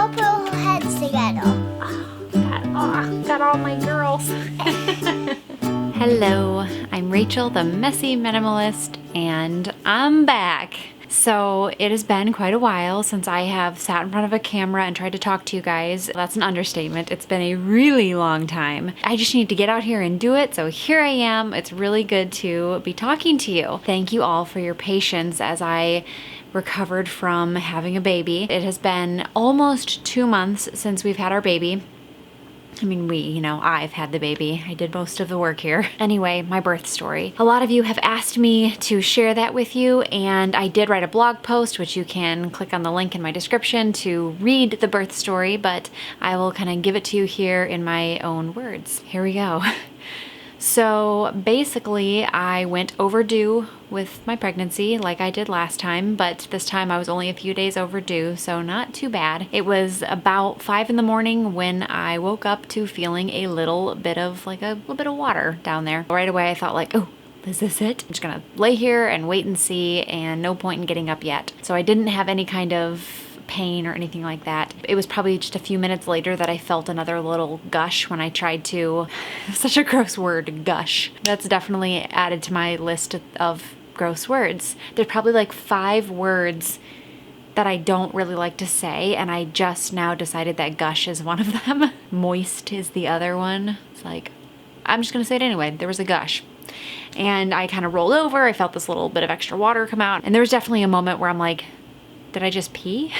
all put our heads together. Got all my girls. Hello, I'm Rachel, the messy minimalist, and I'm back. So it has been quite a while since I have sat in front of a camera and tried to talk to you guys. That's an understatement. It's been a really long time. I just need to get out here and do it. So here I am. It's really good to be talking to you. Thank you all for your patience as I recovered from having a baby. It has been almost 2 months since we've had our baby. I mean, I've had the baby. I did most of the work here. Anyway, my birth story. A lot of you have asked me to share that with you, and I did write a blog post, which you can click on the link in my description to read the birth story, but I will kind of give it to you here in my own words. Here we go. So basically, I went overdue with my pregnancy like I did last time, but this time I was only a few days overdue, so not too bad. It was about 5 in the morning when I woke up to feeling a little bit of water down there. Right away I thought like, oh, is this it? I'm just gonna lay here and wait and see, and no point in getting up yet. So I didn't have any kind of pain or anything like that. It was probably just a few minutes later that I felt another little gush when I tried to, such a gross word, gush. That's definitely added to my list of gross words. There's probably like 5 words that I don't really like to say, and I just now decided that gush is one of them. Moist is the other one. It's like, I'm just gonna say it anyway. There was a gush. And I kind of rolled over. I felt this little bit of extra water come out, and there was definitely a moment where I'm like, did I just pee?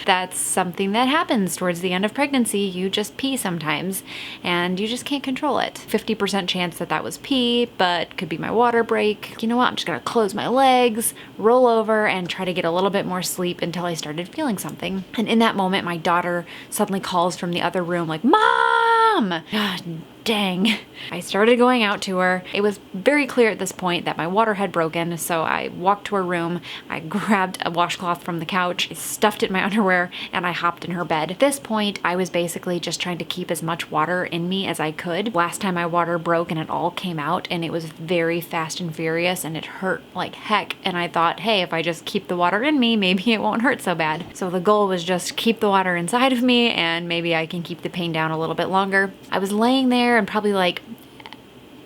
That's something that happens towards the end of pregnancy. You just pee sometimes, and you just can't control it. 50% chance that was pee, but could be my water break. You know what? I'm just gonna close my legs, roll over, and try to get a little bit more sleep until I started feeling something. And in that moment, my daughter suddenly calls from the other room like, "Mom!" God dang. I started going out to her. It was very clear at this point that my water had broken, so I walked to her room, I grabbed a washcloth from the couch, I stuffed it in my underwear, and I hopped in her bed. At this point, I was basically just trying to keep as much water in me as I could. Last time my water broke and it all came out, and it was very fast and furious, and it hurt like heck, and I thought, hey, if I just keep the water in me, maybe it won't hurt so bad. So the goal was just keep the water inside of me, and maybe I can keep the pain down a little bit longer. I was laying there, and probably like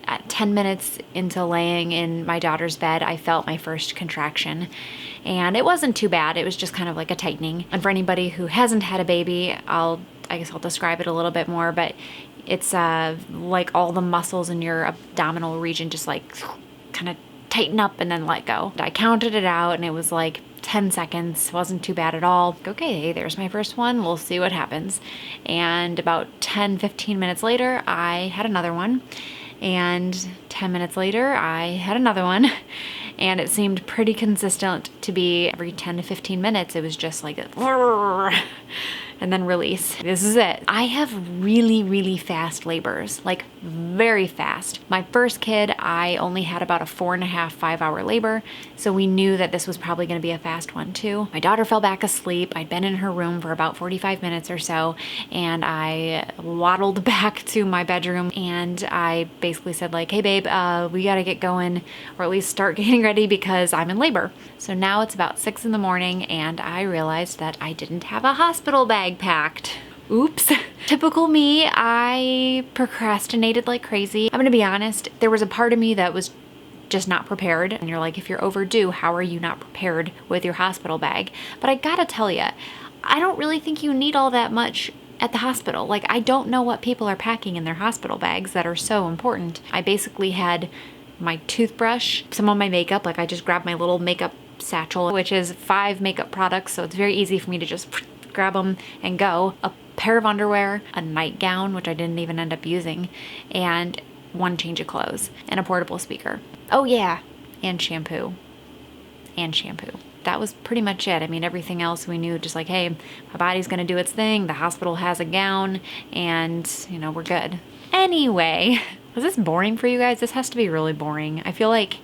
at 10 minutes into laying in my daughter's bed, I felt my first contraction, and it wasn't too bad. It was just kind of like a tightening. And for anybody who hasn't had a baby, I guess I'll describe it a little bit more, but it's like all the muscles in your abdominal region just like kind of tighten up and then let go. I counted it out, and it was like 10 seconds. Wasn't too bad at all. Okay, there's my first one. We'll see what happens. And about 10-15 minutes later, I had another one. And 10 minutes later, I had another one. And it seemed pretty consistent to be every 10 to 15 minutes. It was just like a and then release. This is it. I have really, really fast labors, like very fast. My first kid, I only had about a 4.5-5 hour labor, so we knew that this was probably gonna be a fast one too. My daughter fell back asleep. I'd been in her room for about 45 minutes or so, and I waddled back to my bedroom, and I basically said like, hey babe, we gotta get going, or at least start getting ready because I'm in labor. So now it's about 6 in the morning, and I realized that I didn't have a hospital bag packed. Oops. Typical me, I procrastinated like crazy. I'm gonna be honest, there was a part of me that was just not prepared. And you're like, if you're overdue, how are you not prepared with your hospital bag? But I gotta tell you, I don't really think you need all that much at the hospital. Like, I don't know what people are packing in their hospital bags that are so important. I basically had my toothbrush, some of my makeup, like I just grabbed my little makeup satchel, which is 5 makeup products, so it's very easy for me to just grab them and go. A pair of underwear, a nightgown, which I didn't even end up using, and 1 change of clothes, and a portable speaker. Oh yeah, and shampoo. That was pretty much it. I mean, everything else we knew, just like, hey, my body's gonna do its thing, the hospital has a gown, and, we're good. Anyway, was this boring for you guys? This has to be really boring. I feel like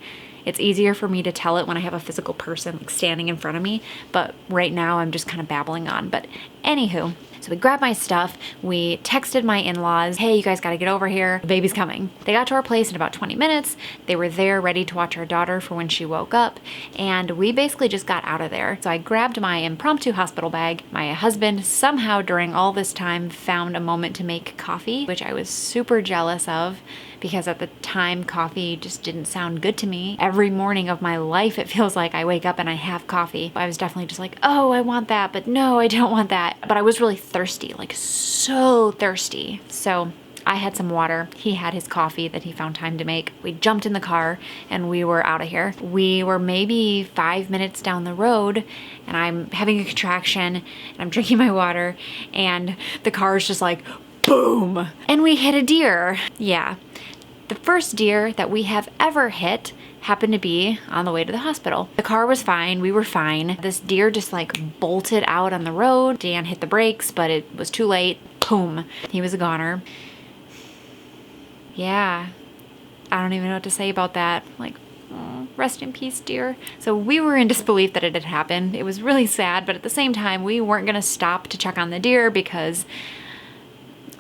it's easier for me to tell it when I have a physical person like standing in front of me, but right now I'm just kind of babbling on. But Anywho, so we grabbed my stuff, we texted my in-laws, hey, you guys gotta get over here, the baby's coming. They got to our place in about 20 minutes. They were there ready to watch our daughter for when she woke up, and we basically just got out of there. So I grabbed my impromptu hospital bag. My husband somehow during all this time found a moment to make coffee, which I was super jealous of, because at the time coffee just didn't sound good to me. Every morning of my life it feels like I wake up and I have coffee. I was definitely just like, oh, I want that, but no, I don't want that. But I was really thirsty, like so thirsty. So I had some water. He had his coffee that he found time to make. We jumped in the car and we were out of here. We were maybe 5 minutes down the road and I'm having a contraction and I'm drinking my water and the car is just like, boom. And we hit a deer. Yeah. The first deer that we have ever hit happened to be on the way to the hospital. The car was fine, we were fine. This deer just like bolted out on the road. Dan hit the brakes, but it was too late. Boom, he was a goner. Yeah, I don't even know what to say about that. Like, oh, rest in peace, dear. So we were in disbelief that it had happened. It was really sad, but at the same time, we weren't gonna stop to check on the deer because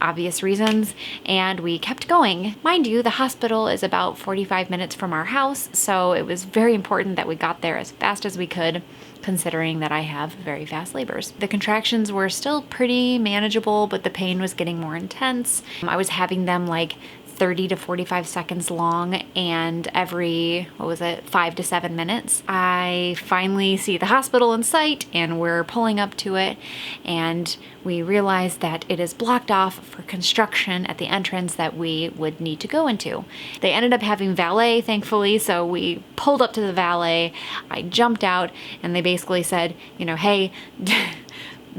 obvious reasons, and we kept going. Mind you, the hospital is about 45 minutes from our house, so it was very important that we got there as fast as we could, considering that I have very fast labors. The contractions were still pretty manageable, but the pain was getting more intense. I was having them like 30 to 45 seconds long, and every, 5 to 7 minutes. I finally see the hospital in sight and we're pulling up to it, and we realize that it is blocked off for construction at the entrance that we would need to go into. They ended up having valet, thankfully, so we pulled up to the valet. I jumped out and they basically said, you know, hey,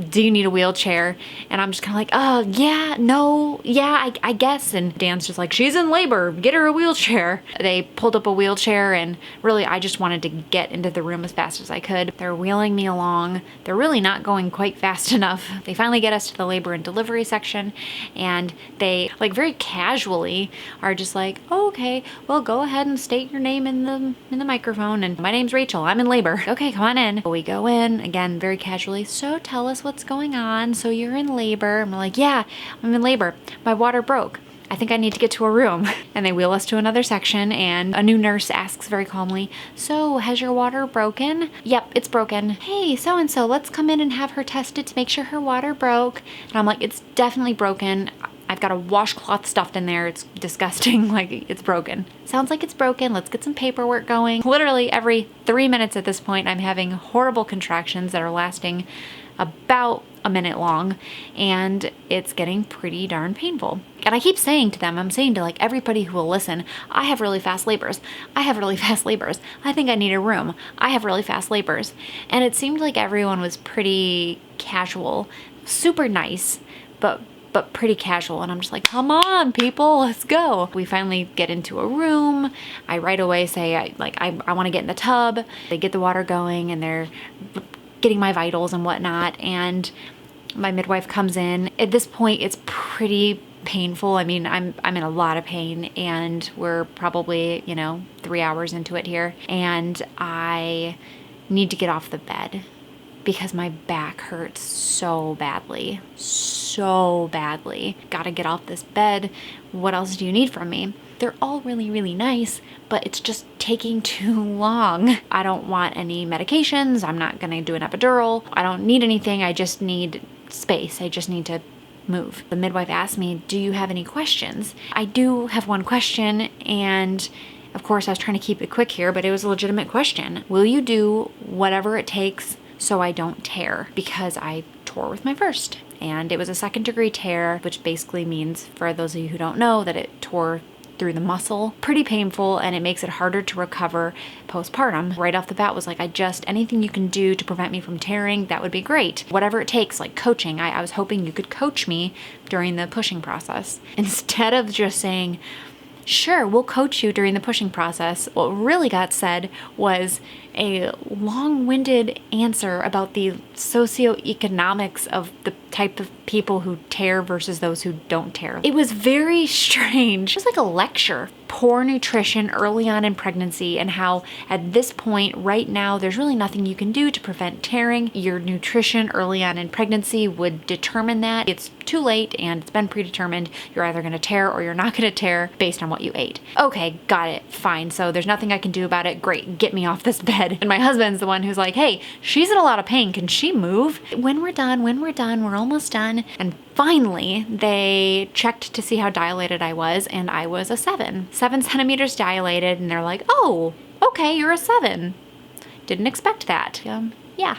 do you need a wheelchair? And I'm just kind of like, oh, yeah, no, yeah, I guess. And Dan's just like, she's in labor, get her a wheelchair. They pulled up a wheelchair, and really, I just wanted to get into the room as fast as I could. They're wheeling me along. They're really not going quite fast enough. They finally get us to the labor and delivery section, and they, like, very casually are just like, oh, okay, well, go ahead and state your name in the microphone. And my name's Rachel, I'm in labor. Okay, come on in. We go in, again, very casually. So tell us what's going on. So you're in labor. I'm like, yeah, I'm in labor. My water broke. I think I need to get to a room. And they wheel us to another section, and a new nurse asks very calmly, so has your water broken? Yep, it's broken. Hey, so-and-so, let's come in and have her tested to make sure her water broke. And I'm like, it's definitely broken. I've got a washcloth stuffed in there. It's disgusting. Like, it's broken. Sounds like it's broken. Let's get some paperwork going. Literally every 3 minutes at this point, I'm having horrible contractions that are lasting about a minute long, and it's getting pretty darn painful. And I keep saying to them, I'm saying to like everybody who will listen, I have really fast labors. I have really fast labors. I think I need a room. I have really fast labors. And it seemed like everyone was pretty casual, super nice, but pretty casual. And I'm just like, come on, people, let's go. We finally get into a room. I right away say, I want to get in the tub. They get the water going, and they're getting my vitals and whatnot. And my midwife comes in. At this point, it's pretty painful. I mean, I'm in a lot of pain, and we're probably, 3 hours into it here. And I need to get off the bed because my back hurts so badly. Gotta get off this bed. What else do you need from me? They're all really, really nice, but it's just taking too long. I don't want any medications. I'm not gonna do an epidural. I don't need anything. I just need space. I just need to move. The midwife asked me, do you have any questions? I do have one question, and of course I was trying to keep it quick here, but it was a legitimate question. Will you do whatever it takes so I don't tear? Because I tore with my first, and it was a 2nd-degree tear, which basically means, for those of you who don't know, that it tore through the muscle. Pretty painful, and it makes it harder to recover postpartum. Right off the bat was like, anything you can do to prevent me from tearing, that would be great. Whatever it takes, like coaching. I was hoping you could coach me during the pushing process. Instead of just saying, sure, we'll coach you during the pushing process, what really got said was, a long-winded answer about the socioeconomics of the type of people who tear versus those who don't tear. It was very strange. It was like a lecture. Poor nutrition early on in pregnancy, and how at this point right now there's really nothing you can do to prevent tearing. Your nutrition early on in pregnancy would determine that. It's too late and it's been predetermined. You're either going to tear or you're not going to tear based on what you ate. Okay, got it, fine. So there's nothing I can do about it. Great, get me off this bed. And my husband's the one who's like, hey, she's in a lot of pain. Can she move? When we're done, we're almost done. And finally, they checked to see how dilated I was, and I was a 7 centimeters dilated, and they're like, oh, okay, you're a 7. Didn't expect that. Yeah,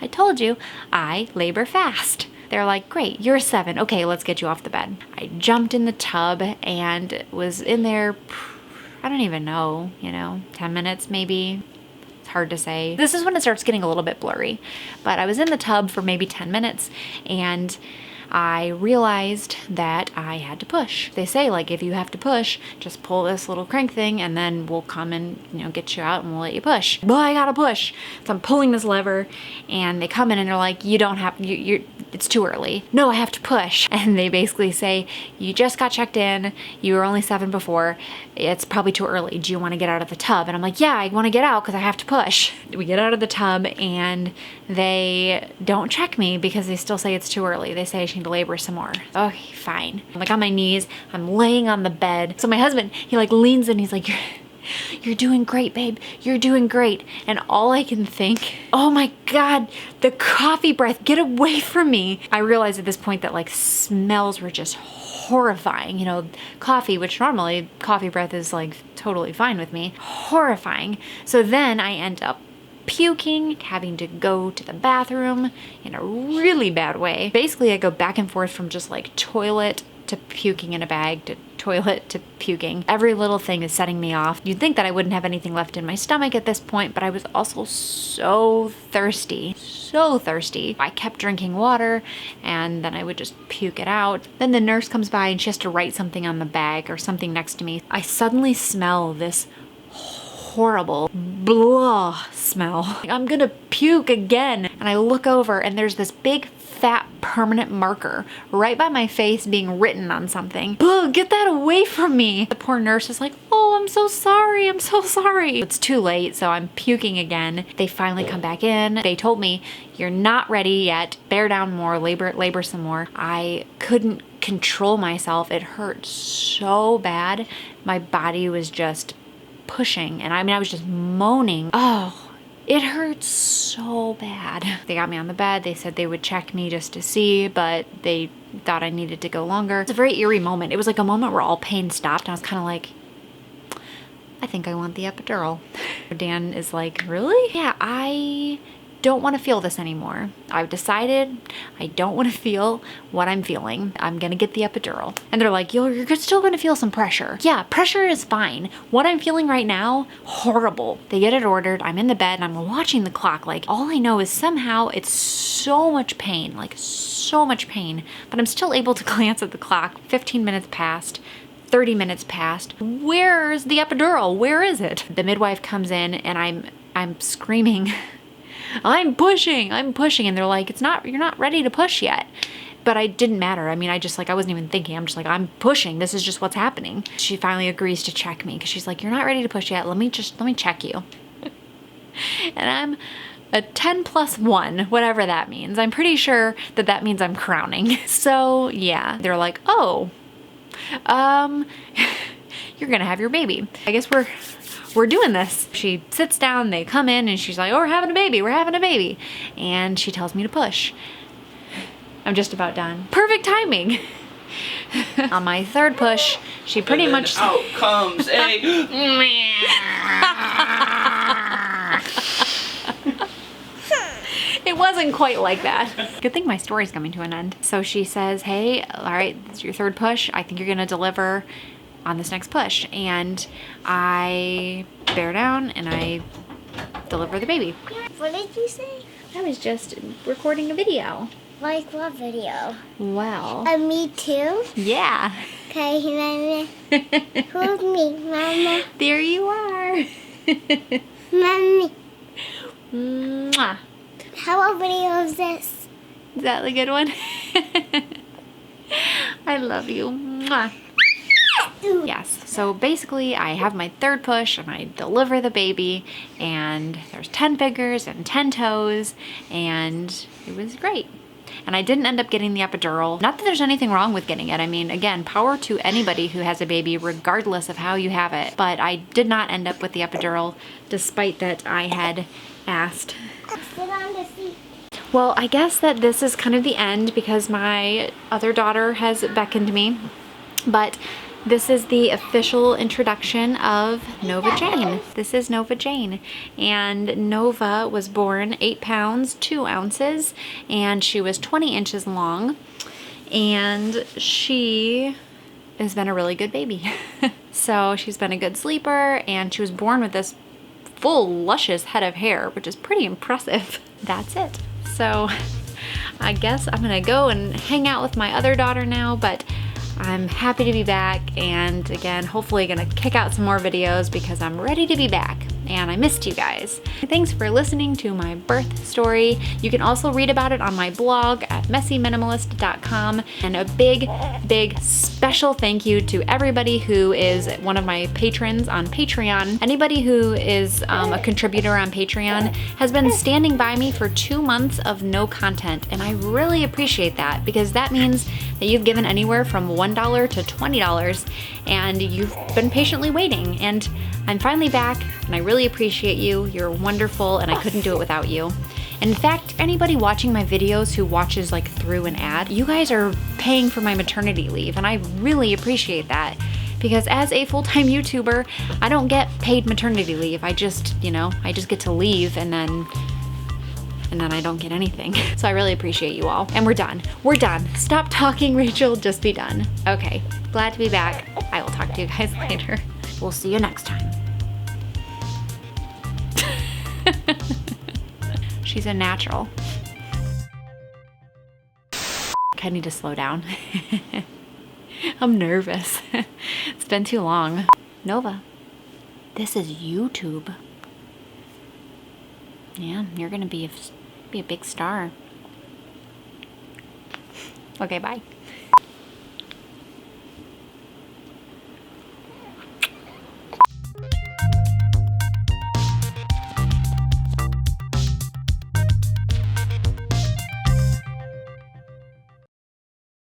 I told you, I labor fast. They're like, great, you're a 7. Okay, let's get you off the bed. I jumped in the tub and was in there, I don't even know, 10 minutes maybe. It's hard to say. This is when it starts getting a little bit blurry. But I was in the tub for maybe 10 minutes, and I realized that I had to push. They say, like, if you have to push, just pull this little crank thing and then we'll come and, get you out and we'll let you push. But I gotta push. So I'm pulling this lever and they come in and they're like, you don't have, it's too early. No, I have to push. And they basically say, you just got checked in. You were only 7 before. It's probably too early. Do you want to get out of the tub? And I'm like, yeah, I want to get out because I have to push. We get out of the tub and they don't check me because they still say it's too early. They say I need to labor some more. Okay, fine. I'm like on my knees. I'm laying on the bed. So my husband, he like leans in. He's like, you're doing great, babe. You're doing great. And all I can think, oh my God, the coffee breath, get away from me. I realized at this point that like smells were just horrifying. Coffee, which normally coffee breath is like totally fine with me. Horrifying. So then I end up puking, having to go to the bathroom in a really bad way. Basically, I go back and forth from just like toilet to puking in a bag to toilet to puking. Every little thing is setting me off. You'd think that I wouldn't have anything left in my stomach at this point, but I was also so thirsty. So thirsty. I kept drinking water and then I would just puke it out. Then the nurse comes by and she has to write something on the bag or something next to me. I suddenly smell this horrible blah smell. I'm gonna puke again. And I look over and there's this big fat permanent marker right by my face being written on something. Ugh, get that away from me. The poor nurse is like, oh, I'm so sorry. I'm so sorry. It's too late, so I'm puking again. They finally come back in. They told me, you're not ready yet. Bear down more, labor some more. I couldn't control myself. It hurt so bad. My body was just pushing, and I was just moaning. Oh, it hurts so bad. They got me on the bed. They said they would check me just to see, but they thought I needed to go longer. It's a very eerie moment. It was like a moment where all pain stopped, and I was kind of like, I think I want the epidural. Dan is like, really? Yeah, I don't want to feel this anymore. I've decided I don't want to feel what I'm feeling. I'm gonna get the epidural. And they're like, you're still gonna feel some pressure. Yeah, pressure is fine. What I'm feeling right now, horrible. They get it ordered. I'm in the bed and I'm watching the clock. Like, all I know is somehow it's so much pain, like so much pain, but I'm still able to glance at the clock. 15 minutes passed. 30 minutes passed. Where's the epidural? Where is it? The midwife comes in and I'm screaming, I'm pushing. And they're like, you're not ready to push yet. But it didn't matter. I wasn't even thinking. I'm just like, I'm pushing. This is just what's happening. She finally agrees to check me because she's like, you're not ready to push yet. Let me check you. And I'm a 10+1, whatever that means. I'm pretty sure that means I'm crowning. So yeah, they're like, oh, you're gonna have your baby. I guess we're doing this. She sits down, they come in, and she's like, oh, we're having a baby. And she tells me to push. I'm just about done. Perfect timing. On my third push, she pretty much... out comes a... It wasn't quite like that. Good thing my story's coming to an end. So she says, hey, all right, this is your third push. I think you're gonna deliver on this next push. And I bear down and I deliver the baby. What did you say? I was just recording a video. Like what video? Wow. Me too? Yeah. Okay, Mama. Who's me, Mama? There you are. Mommy. Mwah. How what video is this? Is that a good one? I love you. Mwah. Yes, so basically I have my third push and I deliver the baby and there's 10 fingers and 10 toes and it was great. And I didn't end up getting the epidural. Not that there's anything wrong with getting it. I mean, again, power to anybody who has a baby regardless of how you have it. But I did not end up with the epidural despite that I had asked. Sit on the seat. Well, I guess that this is kind of the end because my other daughter has beckoned me. But this is the official introduction of Nova Jane. This is Nova Jane. And Nova was born 8 pounds, 2 ounces, and she was 20 inches long. And she has been a really good baby. So she's been a good sleeper, and she was born with this full, luscious head of hair, which is pretty impressive. That's it. So I guess I'm gonna go and hang out with my other daughter now, but I'm happy to be back, and again, hopefully gonna kick out some more videos because I'm ready to be back and I missed you guys. Thanks for listening to my birth story. You can also read about it on my blog at messyminimalist.com. And a big special thank you to everybody who is one of my patrons on Patreon. Anybody who is a contributor on Patreon has been standing by me for 2 months of no content, and I really appreciate that because that means that you've given anywhere from $1 to $20 and you've been patiently waiting, and I'm finally back and I really appreciate you. You're wonderful and I couldn't do it without you. And in fact, anybody watching my videos who watches like through an ad, you guys are paying for my maternity leave, and I really appreciate that because as a full-time YouTuber, I don't get paid maternity leave. I just, I just get to leave and then I don't get anything. So I really appreciate you all. And we're done. We're done. Stop talking, Rachel. Just be done. Okay. Glad to be back. I will talk to you guys later. We'll see you next time. She's a natural. I need to slow down. I'm nervous. It's been too long. Nova, this is YouTube. Yeah, you're gonna be a big star. Okay, bye.